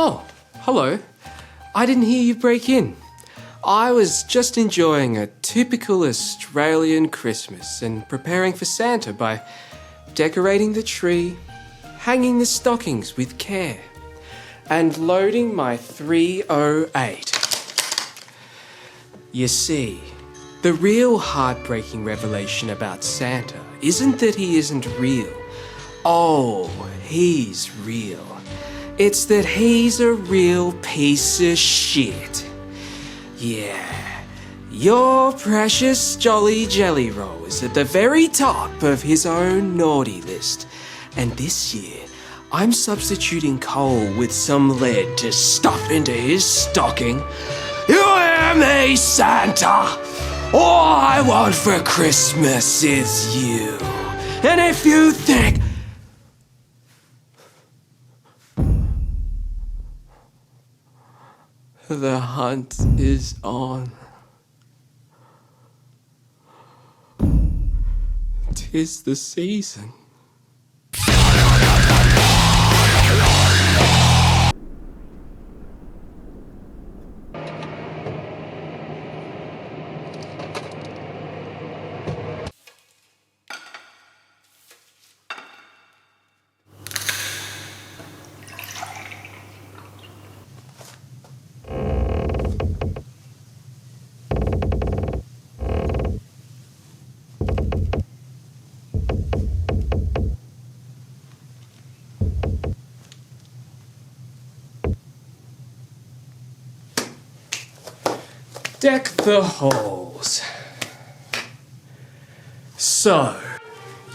Oh, hello. I didn't hear you break in. I was just enjoying a typical Australian Christmas and preparing for Santa by decorating the tree, hanging the stockings with care, and loading my 308. You see, the real heartbreaking revelation about Santa isn't that he isn't real. Oh, he's real. It's that he's a real piece of shit. Yeah, your precious Jolly Jelly Roll is at the very top of his own naughty list. And this year, I'm substituting coal with some lead to stuff into his stocking. You hear me, Santa? All I want for Christmas is you. And if you think... The hunt is on. 'Tis the season. Deck the halls. So,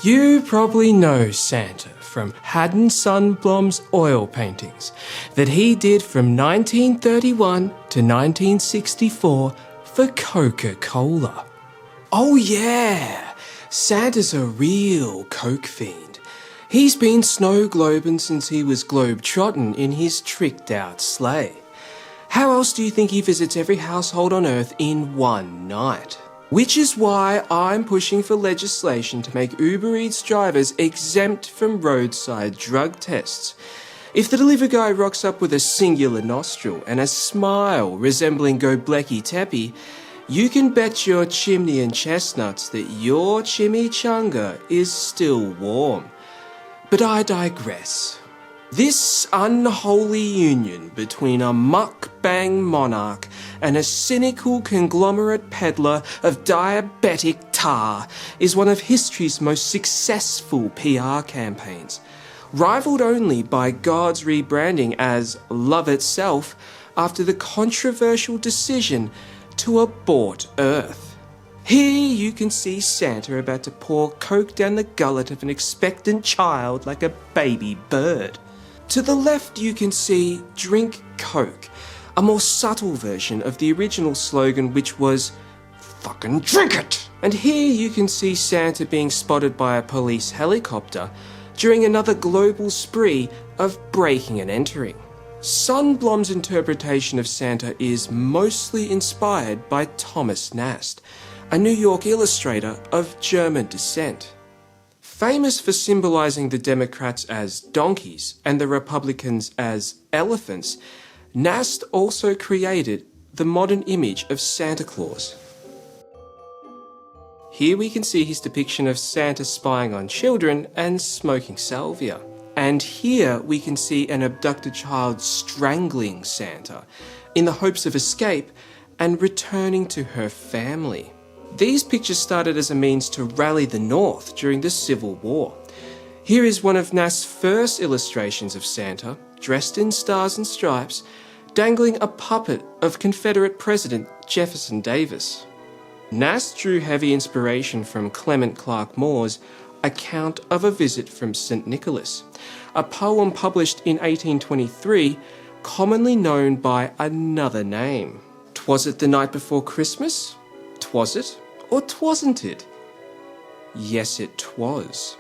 you probably know Santa from Haddon Sundblom's oil paintings that he did from 1931 to 1964 for Coca-Cola. Oh yeah, Santa's a real Coke fiend. He's been snow globing since he was globe-trotting in his tricked-out sleigh. How else do you think he visits every household on Earth in one night? Which is why I'm pushing for legislation to make Uber Eats drivers exempt from roadside drug tests. If the delivery guy rocks up with a singular nostril and a smile resembling Gobbleki Tepe, you can bet your chimney and chestnuts that your chimichanga is still warm. But I digress. This unholy union between a mukbang monarch and a cynical conglomerate peddler of diabetic tar is one of history's most successful PR campaigns, rivaled only by God's rebranding as Love Itself after the controversial decision to abort Earth. Here you can see Santa about to pour Coke down the gullet of an expectant child like a baby bird. To the left you can see Drink Coke, a more subtle version of the original slogan which was fucking drink it! And here you can see Santa being spotted by a police helicopter during another global spree of breaking and entering. Sundblom's interpretation of Santa is mostly inspired by Thomas Nast, a New York illustrator of German descent. Famous for symbolizing the Democrats as donkeys and the Republicans as elephants, Nast also created the modern image of Santa Claus. Here we can see his depiction of Santa spying on children and smoking salvia. And here we can see an abducted child strangling Santa in the hopes of escape and returning to her family. These pictures started as a means to rally the North during the Civil War. Here is one of Nast's first illustrations of Santa, dressed in stars and stripes, dangling a puppet of Confederate President Jefferson Davis. Nast drew heavy inspiration from Clement Clarke Moore's Account of a Visit from St. Nicholas, a poem published in 1823, commonly known by another name. "'Twas it the night before Christmas? 'Twas it, or 'twasn't it?' Yes, it 'twas.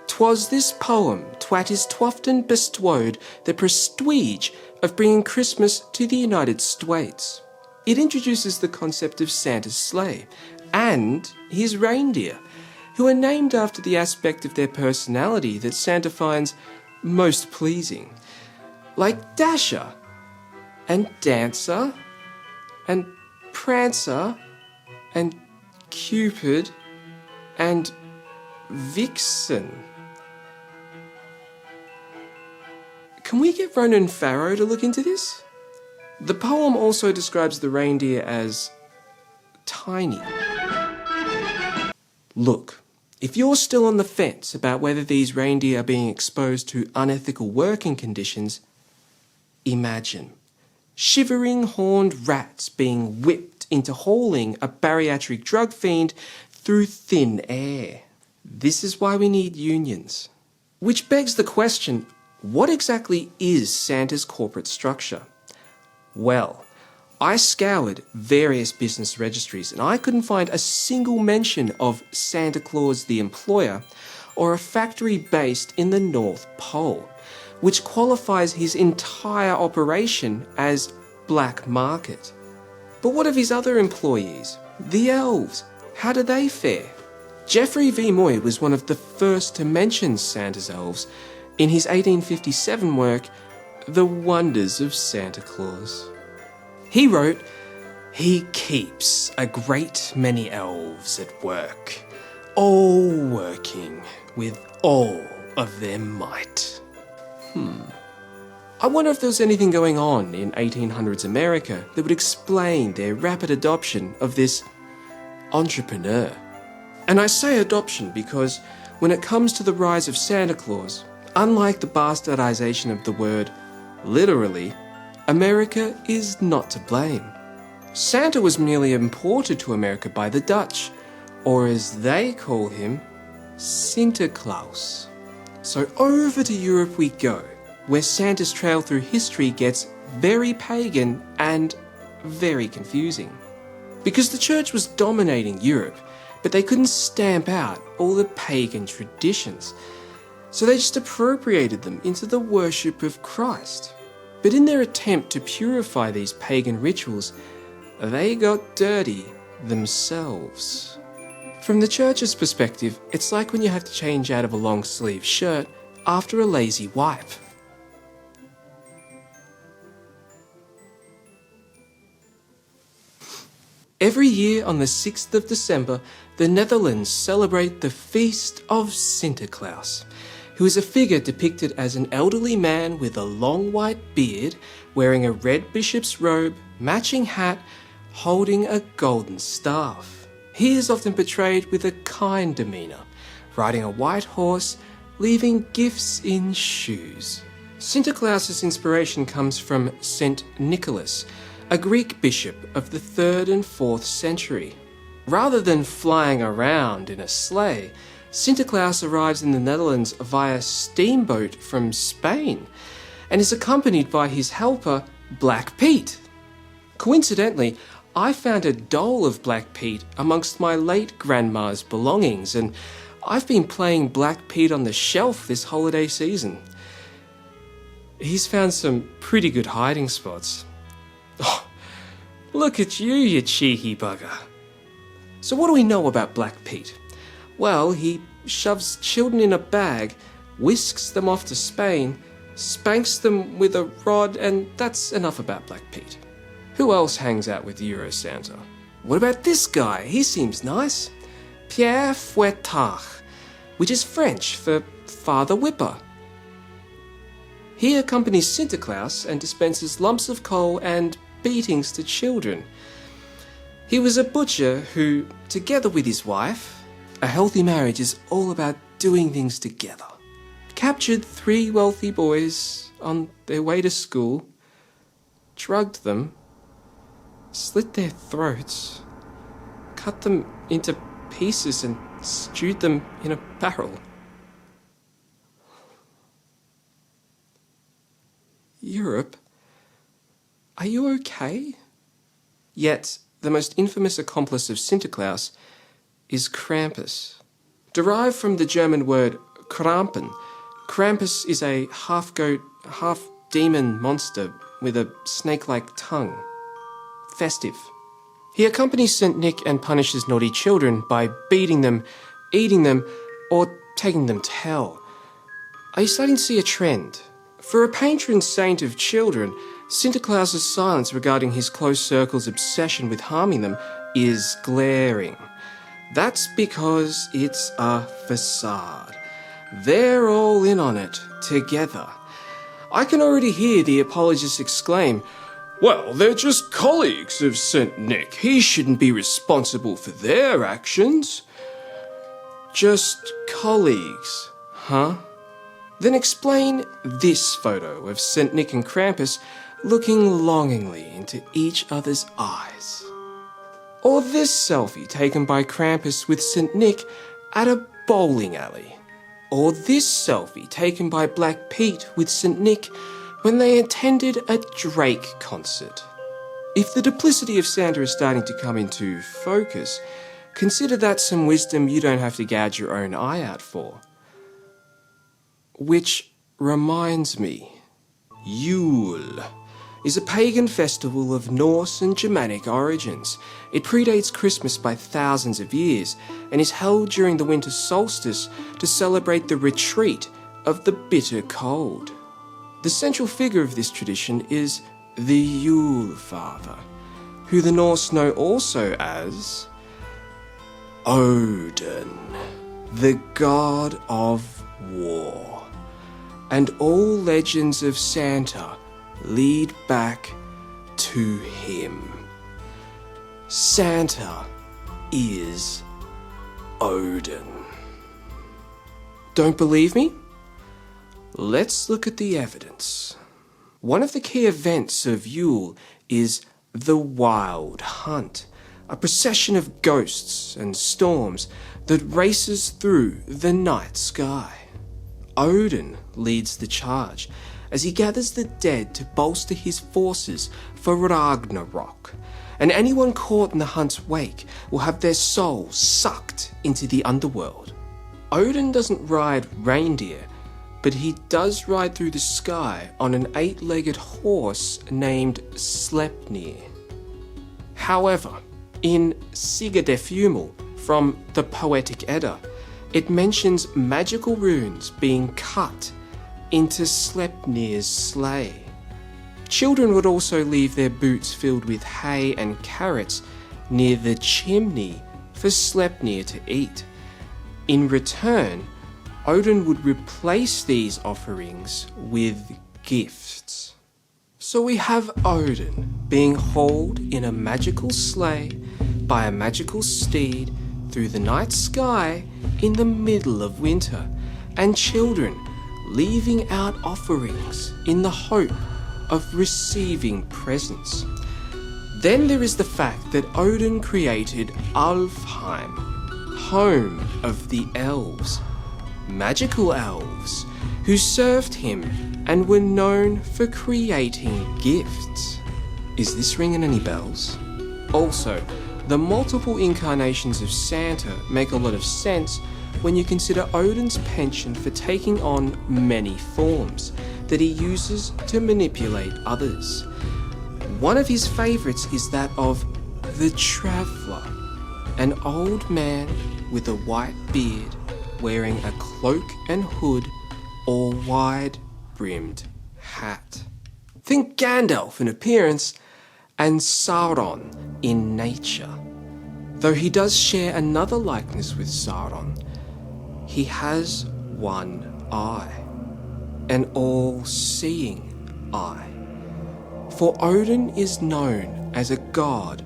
'Twas this poem, twat is twoften bestowed the prestige of bringing Christmas to the United States. It introduces the concept of Santa's sleigh and his reindeer, who are named after the aspect of their personality that Santa finds most pleasing. Like Dasher, and Dancer and Prancer and Cupid and Vixen. Can we get Ronan Farrow to look into this? The poem also describes the reindeer as tiny. Look, if you're still on the fence about whether these reindeer are being exposed to unethical working conditions, imagine shivering horned rats being whipped into hauling a bariatric drug fiend through thin air. This is why we need unions. Which begs the question, what exactly is Santa's corporate structure? Well, I scoured various business registries and I couldn't find a single mention of Santa Claus the employer or a factory based in the North Pole, which qualifies his entire operation as black market. But what of his other employees? The elves, how do they fare? Geoffrey V. Moy was one of the first to mention Santa's elves in his 1857 work, The Wonders of Santa Claus. He wrote, "He keeps a great many elves at work, all working with all of their might." I wonder if there was anything going on in 1800s America that would explain their rapid adoption of this entrepreneur. And I say adoption because when it comes to the rise of Santa Claus, unlike the bastardization of the word literally, America is not to blame. Santa was merely imported to America by the Dutch, or as they call him, Sinterklaas. So over to Europe we go, where Santa's trail through history gets very pagan and very confusing. Because the church was dominating Europe, but they couldn't stamp out all the pagan traditions. So they just appropriated them into the worship of Christ. But in their attempt to purify these pagan rituals, they got dirty themselves. From the church's perspective, it's like when you have to change out of a long sleeve shirt after a lazy wipe. Every year on the 6th of December, the Netherlands celebrate the Feast of Sinterklaas, who is a figure depicted as an elderly man with a long white beard, wearing a red bishop's robe, matching hat, holding a golden staff. He is often portrayed with a kind demeanour, riding a white horse, leaving gifts in shoes. Sinterklaas's inspiration comes from St. Nicholas, a Greek bishop of the 3rd and 4th century. Rather than flying around in a sleigh, Sinterklaas arrives in the Netherlands via steamboat from Spain and is accompanied by his helper, Black Pete. Coincidentally, I found a doll of Black Pete amongst my late grandma's belongings, and I've been playing Black Pete on the shelf this holiday season. He's found some pretty good hiding spots. Oh, look at you, you cheeky bugger. So what do we know about Black Pete? Well, he shoves children in a bag, whisks them off to Spain, spanks them with a rod, and that's enough about Black Pete. Who else hangs out with Euro Santa? What about this guy? He seems nice. Pierre Fouettard, which is French for Father Whipper. He accompanies Sinterklaas and dispenses lumps of coal and beatings to children. He was a butcher who, together with his wife, a healthy marriage is all about doing things together, captured 3 wealthy boys on their way to school, drugged them, slit their throats, cut them into pieces and stewed them in a barrel. Europe, are you okay? Yet, the most infamous accomplice of Sinterklaas is Krampus. Derived from the German word Krampen, Krampus is a half-goat, half-demon monster with a snake-like tongue. Festive. He accompanies St. Nick and punishes naughty children by beating them, eating them, or taking them to hell. Are you starting to see a trend? For a patron saint of children, Sinterklaas's silence regarding his close circle's obsession with harming them is glaring. That's because it's a facade. They're all in on it, together. I can already hear the apologists exclaim, "Well, they're just colleagues of St. Nick. He shouldn't be responsible for their actions." Just colleagues, huh? Then explain this photo of St. Nick and Krampus looking longingly into each other's eyes. Or this selfie taken by Krampus with St. Nick at a bowling alley. Or this selfie taken by Black Pete with St. Nick when they attended a Drake concert. If the duplicity of Santa is starting to come into focus, consider that some wisdom you don't have to gouge your own eye out for. Which reminds me, Yule is a pagan festival of Norse and Germanic origins. It predates Christmas by thousands of years and is held during the winter solstice to celebrate the retreat of the bitter cold. The central figure of this tradition is the Yule Father, who the Norse know also as Odin, the god of war. And all legends of Santa lead back to him. Santa is Odin. Don't believe me? Let's look at the evidence. One of the key events of Yule is the Wild Hunt, a procession of ghosts and storms that races through the night sky. Odin leads the charge as he gathers the dead to bolster his forces for Ragnarok, and anyone caught in the hunt's wake will have their souls sucked into the underworld. Odin doesn't ride reindeer, but he does ride through the sky on an 8-legged horse named Sleipnir. However, in Sigurdefumul from the Poetic Edda, it mentions magical runes being cut into Sleipnir's sleigh. Children would also leave their boots filled with hay and carrots near the chimney for Sleipnir to eat. In return, Odin would replace these offerings with gifts. So we have Odin being hauled in a magical sleigh by a magical steed through the night sky in the middle of winter, and children leaving out offerings in the hope of receiving presents. Then there is the fact that Odin created Alfheim, home of the elves, magical elves who served him and were known for creating gifts. Is this ringing any bells? Also, the multiple incarnations of Santa make a lot of sense when you consider Odin's penchant for taking on many forms that he uses to manipulate others. One of his favourites is that of the Traveller, an old man with a white beard wearing a cloak and hood or wide-brimmed hat. Think Gandalf in appearance and Sauron in nature. Though he does share another likeness with Sauron, he has one eye, an all-seeing eye. For Odin is known as a god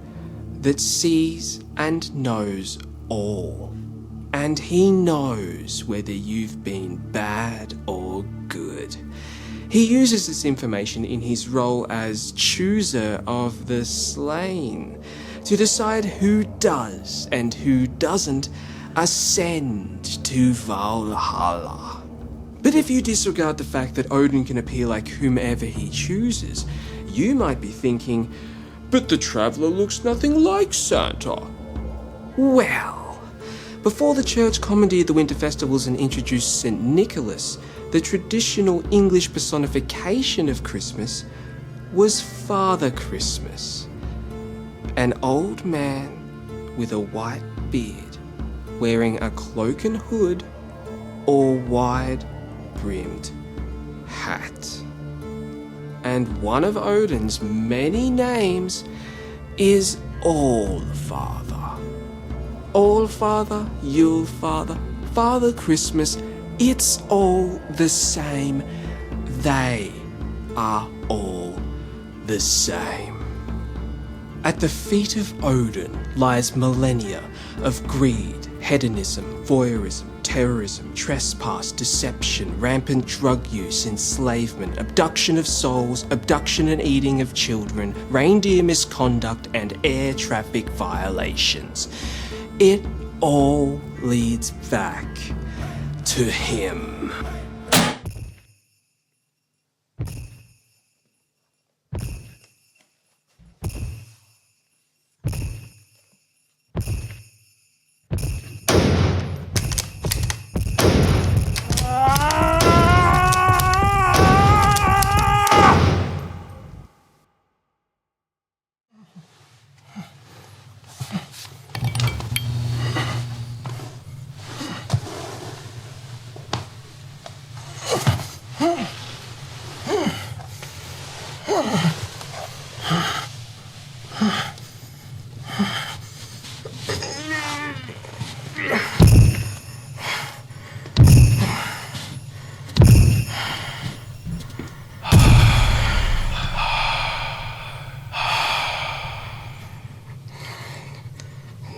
that sees and knows all, and he knows whether you've been bad or good. He uses this information in his role as chooser of the slain to decide who does and who doesn't ascend to Valhalla. But if you disregard the fact that Odin can appear like whomever he chooses, you might be thinking, but the Traveller looks nothing like Santa. Well, before the church commandeered the winter festivals and introduced St. Nicholas, the traditional English personification of Christmas was Father Christmas, an old man with a white beard wearing a cloak and hood or wide-brimmed hat. and one of Odin's many names is All-Father. All-Father, Yule-Father, Father Christmas, it's all the same. They are all the same. At the feet of Odin lies millennia of greed, hedonism, voyeurism, terrorism, trespass, deception, rampant drug use, enslavement, abduction of souls, abduction and eating of children, reindeer misconduct, and air traffic violations. It all leads back to him.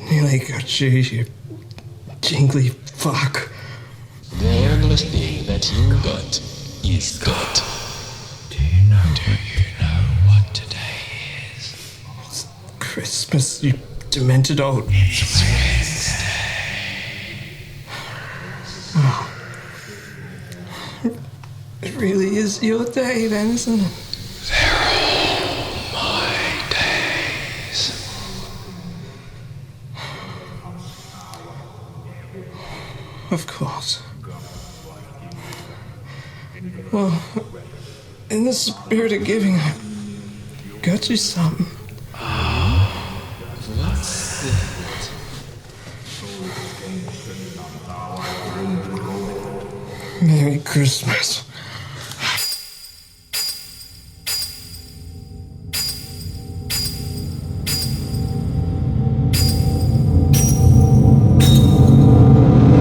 Nearly got you, you jingly fuck. The only thing that you got is got. Do you know what today is? It's Christmas, you demented old... It's Wednesday. Oh. It really is your day then, isn't it? They're all my days. Of course. Well, in the spirit of giving, I got you something. What's that? Merry Christmas.